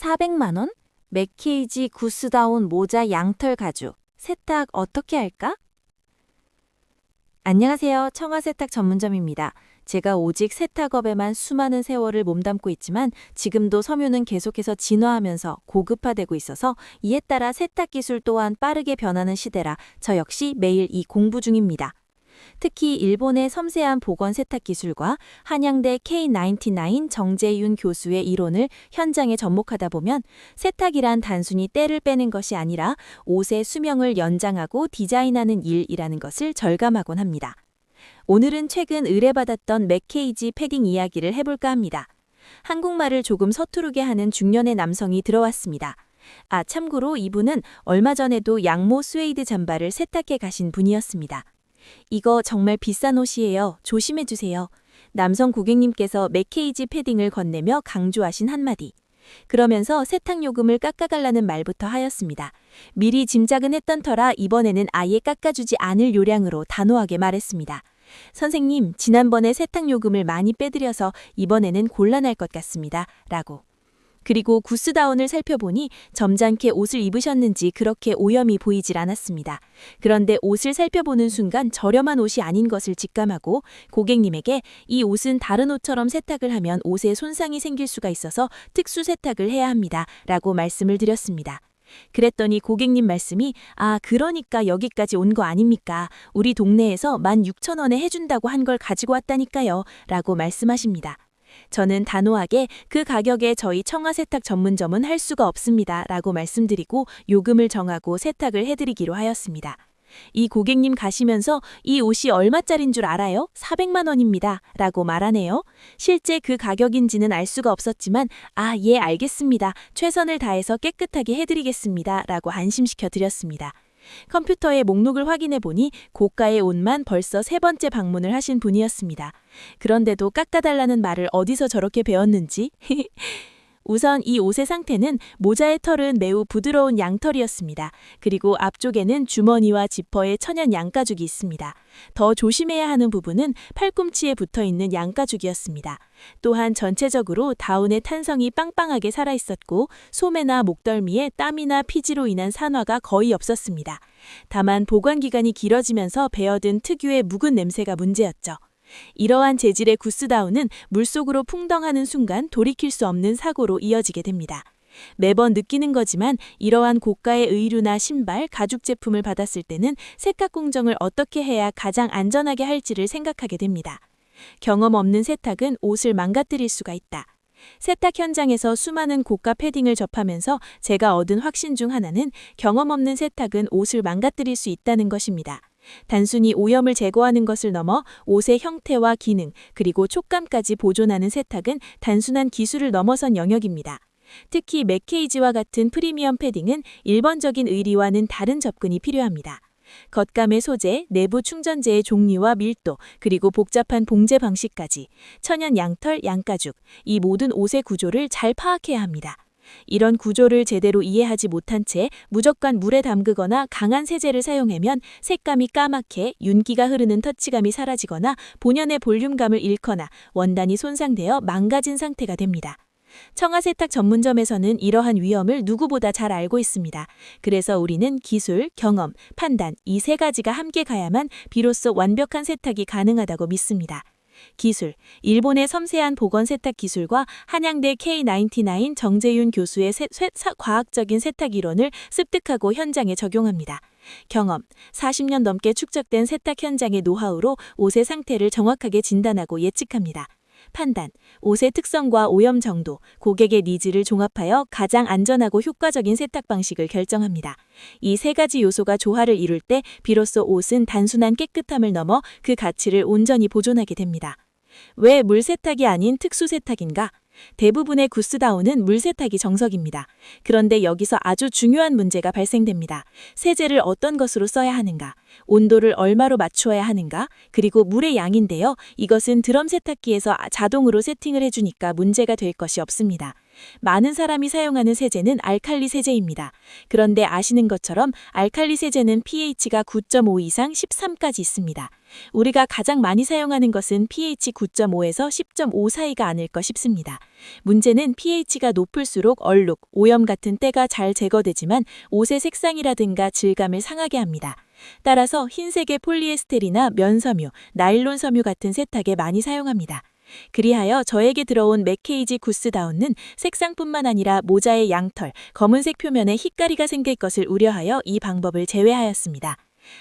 400만 원? 맥케이지 구스다운 모자 양털 가죽. 세탁 어떻게 할까? 안녕하세요. 청아세탁 전문점입니다. 제가 오직 세탁업에만 수많은 세월을 몸담고 있지만 지금도 섬유는 계속해서 진화하면서 고급화되고 있어서 이에 따라 세탁 기술 또한 빠르게 변하는 시대라 저 역시 매일 이 공부 중입니다. 특히 일본의 섬세한 보건 세탁 기술과 한양대 K99 정재윤 교수의 이론을 현장에 접목하다 보면 세탁이란 단순히 때를 빼는 것이 아니라 옷의 수명을 연장하고 디자인하는 일이라는 것을 절감하곤 합니다. 오늘은 최근 의뢰받았던 맥케이지 패딩 이야기를 해볼까 합니다. 한국말을 조금 서투르게 하는 중년의 남성이 들어왔습니다. 참고로 이분은 얼마 전에도 양모 스웨이드 잠바를 세탁해 가신 분이었습니다. 이거 정말 비싼 옷이에요. 조심해주세요. 남성 고객님께서 맥케이지 패딩을 건네며 강조하신 한마디. 그러면서 세탁요금을 깎아달라는 말부터 하였습니다. 미리 짐작은 했던 터라 이번에는 아예 깎아주지 않을 요량으로 단호하게 말했습니다. 선생님, 지난번에 세탁요금을 많이 빼드려서 이번에는 곤란할 것 같습니다. 라고. 그리고 구스다운을 살펴보니 점잖게 옷을 입으셨는지 그렇게 오염이 보이질 않았습니다. 그런데 옷을 살펴보는 순간 저렴한 옷이 아닌 것을 직감하고 고객님에게 이 옷은 다른 옷처럼 세탁을 하면 옷에 손상이 생길 수가 있어서 특수 세탁을 해야 합니다. 라고 말씀을 드렸습니다. 그랬더니 고객님 말씀이 그러니까 여기까지 온 거 아닙니까? 우리 동네에서 16,000원에 해준다고 한 걸 가지고 왔다니까요. 라고 말씀하십니다. 저는 단호하게 그 가격에 저희 청아세탁 전문점은 할 수가 없습니다. 라고 말씀드리고 요금을 정하고 세탁을 해드리기로 하였습니다. 이 고객님 가시면서 이 옷이 얼마짜린 줄 알아요? 400만 원입니다. 라고 말하네요. 실제 그 가격인지는 알 수가 없었지만 예 알겠습니다. 최선을 다해서 깨끗하게 해드리겠습니다. 라고 안심시켜 드렸습니다. 컴퓨터의 목록을 확인해 보니 고가의 옷만 벌써 3번째 방문을 하신 분이었습니다. 그런데도 깎아달라는 말을 어디서 저렇게 배웠는지. 우선 이 옷의 상태는 모자의 털은 매우 부드러운 양털이었습니다. 그리고 앞쪽에는 주머니와 지퍼에 천연 양가죽이 있습니다. 더 조심해야 하는 부분은 팔꿈치에 붙어있는 양가죽이었습니다. 또한 전체적으로 다운의 탄성이 빵빵하게 살아있었고 소매나 목덜미에 땀이나 피지로 인한 산화가 거의 없었습니다. 다만 보관기간이 길어지면서 배어든 특유의 묵은 냄새가 문제였죠. 이러한 재질의 구스다운은 물속으로 풍덩하는 순간 돌이킬 수 없는 사고로 이어지게 됩니다. 매번 느끼는 거지만 이러한 고가의 의류나 신발, 가죽 제품을 받았을 때는 세탁 공정을 어떻게 해야 가장 안전하게 할지를 생각하게 됩니다. 경험 없는 세탁은 옷을 망가뜨릴 수가 있다. 세탁 현장에서 수많은 고가 패딩을 접하면서 제가 얻은 확신 중 하나는 경험 없는 세탁은 옷을 망가뜨릴 수 있다는 것입니다. 단순히 오염을 제거하는 것을 넘어 옷의 형태와 기능, 그리고 촉감까지 보존하는 세탁은 단순한 기술을 넘어선 영역입니다. 특히 맥케이지와 같은 프리미엄 패딩은 일반적인 의리와는 다른 접근이 필요합니다. 겉감의 소재, 내부 충전재의 종류와 밀도, 그리고 복잡한 봉제 방식까지 천연 양털, 양가죽, 이 모든 옷의 구조를 잘 파악해야 합니다. 이런 구조를 제대로 이해하지 못한 채 무조건 물에 담그거나 강한 세제를 사용하면 색감이 까맣게 윤기가 흐르는 터치감이 사라지거나 본연의 볼륨감을 잃거나 원단이 손상되어 망가진 상태가 됩니다. 청아세탁 전문점에서는 이러한 위험을 누구보다 잘 알고 있습니다. 그래서 우리는 기술, 경험, 판단 이 3가지가 함께 가야만 비로소 완벽한 세탁이 가능하다고 믿습니다. 기술, 일본의 섬세한 보건 세탁 기술과 한양대 K99 정재윤 교수의 과학적인 세탁 이론을 습득하고 현장에 적용합니다. 경험, 40년 넘게 축적된 세탁 현장의 노하우로 옷의 상태를 정확하게 진단하고 예측합니다. 판단, 옷의 특성과 오염 정도, 고객의 니즈를 종합하여 가장 안전하고 효과적인 세탁 방식을 결정합니다. 이 3가지 요소가 조화를 이룰 때 비로소 옷은 단순한 깨끗함을 넘어 그 가치를 온전히 보존하게 됩니다. 왜 물세탁이 아닌 특수세탁인가? 대부분의 구스다운은 물세탁이 정석입니다. 그런데 여기서 아주 중요한 문제가 발생됩니다. 세제를 어떤 것으로 써야 하는가? 온도를 얼마로 맞추어야 하는가? 그리고 물의 양인데요. 이것은 드럼 세탁기에서 자동으로 세팅을 해주니까 문제가 될 것이 없습니다. 많은 사람이 사용하는 세제는 알칼리 세제입니다. 그런데 아시는 것처럼 알칼리 세제는 pH가 9.5 이상 13까지 있습니다. 우리가 가장 많이 사용하는 것은 pH 9.5에서 10.5 사이가 아닐까 싶습니다. 문제는 pH가 높을수록 얼룩, 오염 같은 때가 잘 제거되지만 옷의 색상이라든가 질감을 상하게 합니다. 따라서 흰색의 폴리에스테리나 면섬유, 나일론 섬유 같은 세탁에 많이 사용합니다. 그리하여 저에게 들어온 맥케이지 구스다운은 색상뿐만 아니라 모자의 양털, 검은색 표면에 흰가리가 생길 것을 우려하여 이 방법을 제외하였습니다.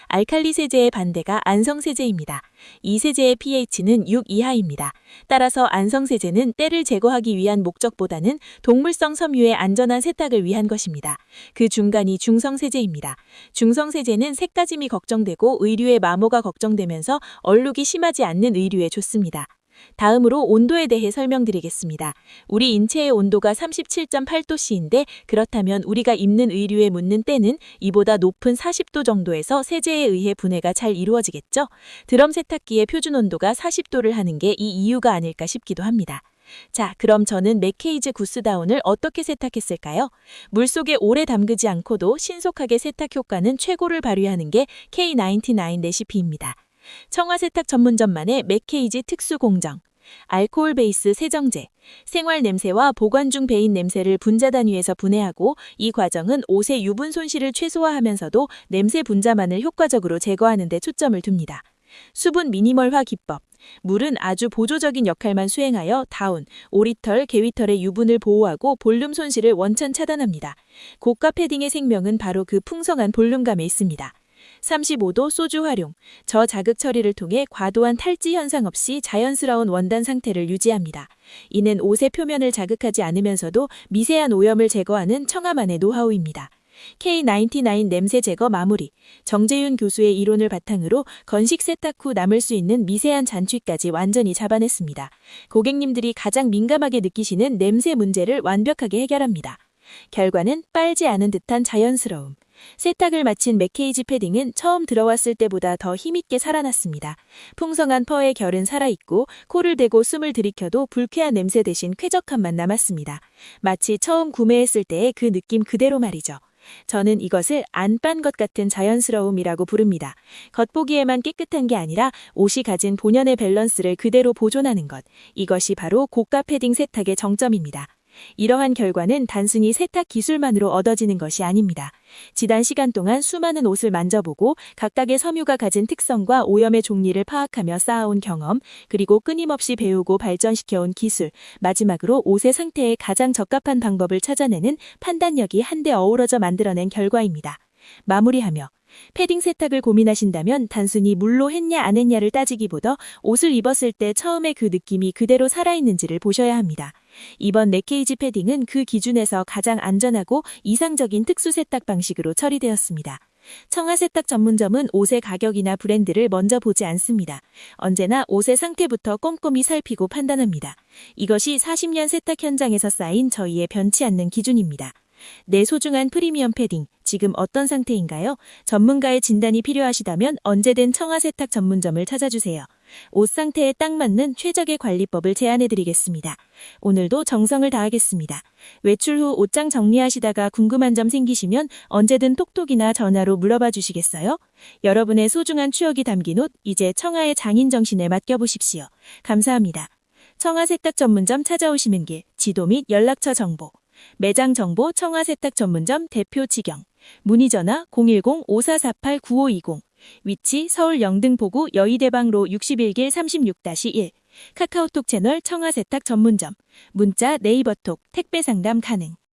알칼리 세제의 반대가 안성 세제입니다. 이 세제의 pH는 6 이하입니다. 따라서 안성 세제는 때를 제거하기 위한 목적보다는 동물성 섬유의 안전한 세탁을 위한 것입니다. 그 중간이 중성 세제입니다. 중성 세제는 색까짐이 걱정되고 의류의 마모가 걱정되면서 얼룩이 심하지 않는 의류에 좋습니다. 다음으로 온도에 대해 설명드리겠습니다. 우리 인체의 온도가 37.8도씨인데 그렇다면 우리가 입는 의류에 묻는 때는 이보다 높은 40도 정도에서 세제에 의해 분해가 잘 이루어지겠죠? 드럼 세탁기의 표준 온도가 40도를 하는 게 이 이유가 아닐까 싶기도 합니다. 자, 그럼 저는 맥케이지 구스다운을 어떻게 세탁했을까요? 물속에 오래 담그지 않고도 신속하게 세탁 효과는 최고를 발휘하는 게 K99 레시피입니다. 청와세탁 전문점만의 맥케이지 특수 공정, 알코올 베이스 세정제, 생활 냄새와 보관 중 배인 냄새를 분자 단위에서 분해하고 이 과정은 옷의 유분 손실을 최소화하면서도 냄새 분자만을 효과적으로 제거하는 데 초점을 둡니다. 수분 미니멀화 기법, 물은 아주 보조적인 역할만 수행하여 다운, 오리털, 개위털의 유분을 보호하고 볼륨 손실을 원천 차단합니다. 고가 패딩의 생명은 바로 그 풍성한 볼륨감에 있습니다. 35도 소주 활용, 저자극 처리를 통해 과도한 탈지 현상 없이 자연스러운 원단 상태를 유지합니다. 이는 옷의 표면을 자극하지 않으면서도 미세한 오염을 제거하는 청아만의 노하우입니다. K99 냄새 제거 마무리, 정재윤 교수의 이론을 바탕으로 건식 세탁 후 남을 수 있는 미세한 잔취까지 완전히 잡아냈습니다. 고객님들이 가장 민감하게 느끼시는 냄새 문제를 완벽하게 해결합니다. 결과는 빨지 않은 듯한 자연스러움. 세탁을 마친 맥케이지 패딩은 처음 들어왔을 때보다 더 힘있게 살아났습니다. 풍성한 펄의 결은 살아있고 코를 대고 숨을 들이켜도 불쾌한 냄새 대신 쾌적함만 남았습니다. 마치 처음 구매했을 때의 그 느낌 그대로 말이죠. 저는 이것을 안 빤 것 같은 자연스러움이라고 부릅니다. 겉보기에만 깨끗한 게 아니라 옷이 가진 본연의 밸런스를 그대로 보존하는 것. 이것이 바로 고가 패딩 세탁의 정점입니다. 이러한 결과는 단순히 세탁 기술만으로 얻어지는 것이 아닙니다. 지난 시간 동안 수많은 옷을 만져보고 각각의 섬유가 가진 특성과 오염의 종류를 파악하며 쌓아온 경험, 그리고 끊임없이 배우고 발전시켜온 기술, 마지막으로 옷의 상태에 가장 적합한 방법을 찾아내는 판단력이 한데 어우러져 만들어낸 결과입니다. 마무리하며 패딩 세탁을 고민하신다면 단순히 물로 했냐 안 했냐를 따지기보다 옷을 입었을 때 처음에 그 느낌이 그대로 살아있는지를 보셔야 합니다. 이번 맥케이지 패딩은 그 기준에서 가장 안전하고 이상적인 특수 세탁 방식으로 처리되었습니다. 청아세탁 전문점은 옷의 가격이나 브랜드를 먼저 보지 않습니다. 언제나 옷의 상태부터 꼼꼼히 살피고 판단합니다. 이것이 40년 세탁 현장에서 쌓인 저희의 변치 않는 기준입니다. 내 소중한 프리미엄 패딩, 지금 어떤 상태인가요? 전문가의 진단이 필요하시다면 언제든 청아세탁 전문점을 찾아주세요. 옷 상태에 딱 맞는 최적의 관리법을 제안해드리겠습니다. 오늘도 정성을 다하겠습니다. 외출 후 옷장 정리하시다가 궁금한 점 생기시면 언제든 톡톡이나 전화로 물어봐 주시겠어요? 여러분의 소중한 추억이 담긴 옷, 이제 청아의 장인 정신에 맡겨보십시오. 감사합니다. 청아세탁 전문점 찾아오시는 길, 지도 및 연락처 정보. 매장 정보 청아세탁 전문점 대표 지경. 문의 전화 010-5448-9520. 위치 서울 영등포구 여의대방로 61길 36-1. 카카오톡 채널 청아세탁 전문점. 문자 네이버톡 택배 상담 가능.